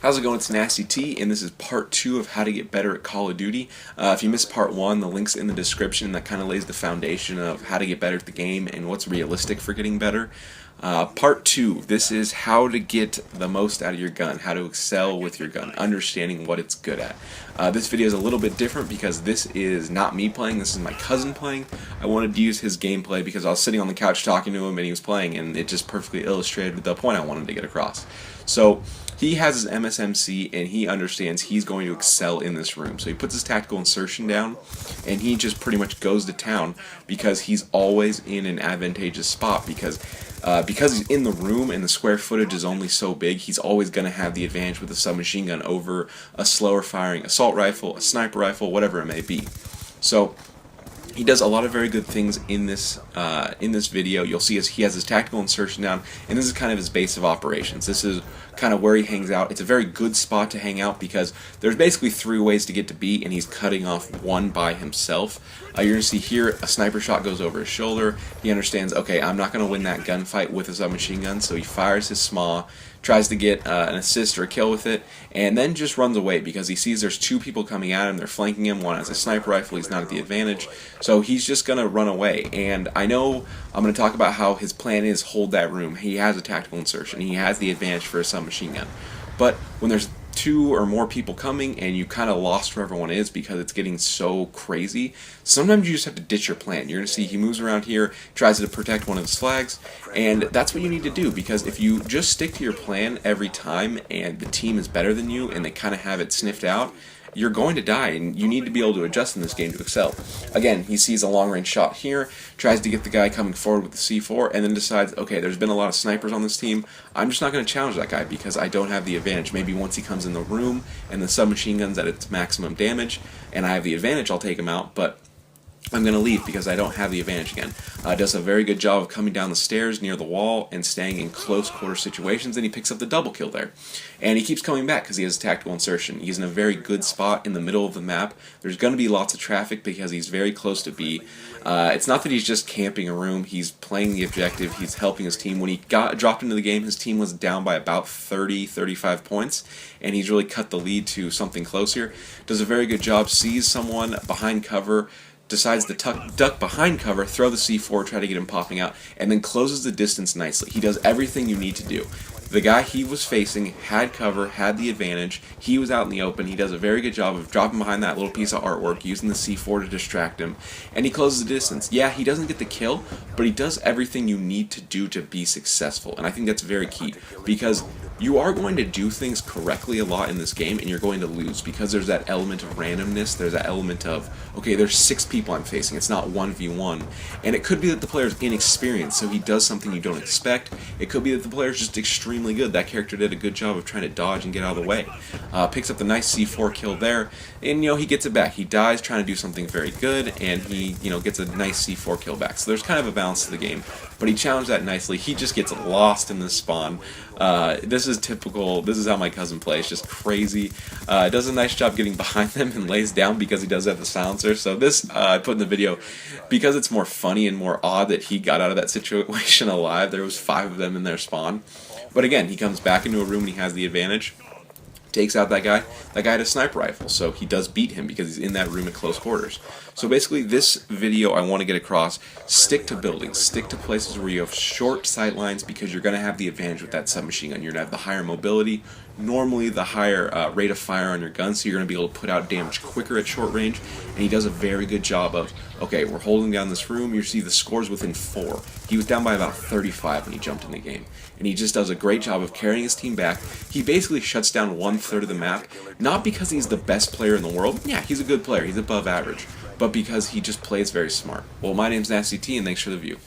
How's it going? It's Nasty T, and this is part 2 of how to get better at Call of Duty. If you missed part 1, the link's in the description. That kind of lays the foundation of how to get better at the game and what's realistic for getting better. Part 2, this is how to get the most out of your gun, how to excel with your gun, understanding what it's good at. This video is a little bit different because this is not me playing, this is my cousin playing. I wanted to use his gameplay because I was sitting on the couch talking to him and he was playing, and it just perfectly illustrated the point I wanted to get across. So he has his MSMC and he understands he's going to excel in this room. So he puts his tactical insertion down and he just pretty much goes to town because he's always in an advantageous spot because he's in the room and the square footage is only so big. He's always going to have the advantage with a submachine gun over a slower firing assault rifle, a sniper rifle, whatever it may be. So he does a lot of very good things in this video. You'll see he has his tactical insertion down, and this is kind of his base of operations. This is kind of where he hangs out. It's a very good spot to hang out because there's basically 3 ways to get to B, and he's cutting off one by himself. You're going to see here a sniper shot goes over his shoulder. He understands, okay, I'm not going to win that gunfight with a submachine gun, so he fires his SMAW, tries to get an assist or a kill with it, and then just runs away because he sees there's 2 people coming at him. They're flanking him. One has a sniper rifle. He's not at the advantage, so he's just going to run away. And I know I'm going to talk about how his plan is hold that room. He has a tactical insertion. He has the advantage for a submachine gun. But when there's 2 or more people coming and you kind of lost where everyone is because it's getting so crazy, sometimes you just have to ditch your plan. You're going to see he moves around here, tries to protect one of his flags, and that's what you need to do, because if you just stick to your plan every time and the team is better than you and they kind of have it sniffed out, you're going to die, and you need to be able to adjust in this game to excel. Again, he sees a long-range shot here, tries to get the guy coming forward with the C4, and then decides, okay, there's been a lot of snipers on this team, I'm just not going to challenge that guy because I don't have the advantage. Maybe once he comes in the room and the submachine gun's at its maximum damage and I have the advantage, I'll take him out, but I'm going to leave because I don't have the advantage again. Does a very good job of coming down the stairs near the wall and staying in close quarter situations, and he picks up the double kill there. And he keeps coming back because he has a tactical insertion. He's in a very good spot in the middle of the map. There's going to be lots of traffic because he's very close to B. It's not that he's just camping a room. He's playing the objective. He's helping his team. When he got dropped into the game, his team was down by about 30-35 points, and he's really cut the lead to something close here. Does a very good job, sees someone behind cover, decides to duck behind cover, throw the C4, try to get him popping out, and then closes the distance nicely. He does everything you need to do. The guy he was facing had cover, had the advantage, he was out in the open. He does a very good job of dropping behind that little piece of artwork, using the C4 to distract him, and he closes the distance. Yeah, he doesn't get the kill, but he does everything you need to do to be successful, and I think that's very key, because you are going to do things correctly a lot in this game, and you're going to lose because there's that element of randomness. There's that element of, okay, there's 6 people I'm facing. It's not 1v1. And it could be that the player's inexperienced, so he does something you don't expect. It could be that the player's just extremely good. That character did a good job of trying to dodge and get out of the way. Picks up the nice C4 kill there, and, he gets it back. He dies trying to do something very good, and he, gets a nice C4 kill back. So there's kind of a balance to the game. But he challenged that nicely. He just gets lost in this spawn. This is typical. This is how my cousin plays, just crazy. Does a nice job getting behind them and lays down because he does have the silencer. So this I put in the video because it's more funny and more odd that he got out of that situation alive. There was 5 of them in their spawn. But again, he comes back into a room and he has the advantage. Takes out that guy. That guy had a sniper rifle, so he does beat him because he's in that room at close quarters. So basically, this video I want to get across, stick to buildings, stick to places where you have short sight lines because you're going to have the advantage with that submachine gun. You're going to have the higher mobility, normally the higher rate of fire on your gun, so you're going to be able to put out damage quicker at short range, and he does a very good job of, okay, we're holding down this room, you see the scores within 4. He was down by about 35 when he jumped in the game, and he just does a great job of carrying his team back. He basically shuts down 1/3 of the map, not because he's the best player in the world. Yeah, he's a good player, he's above average, but because he just plays very smart. Well, my name's Nasty T, and thanks for the view.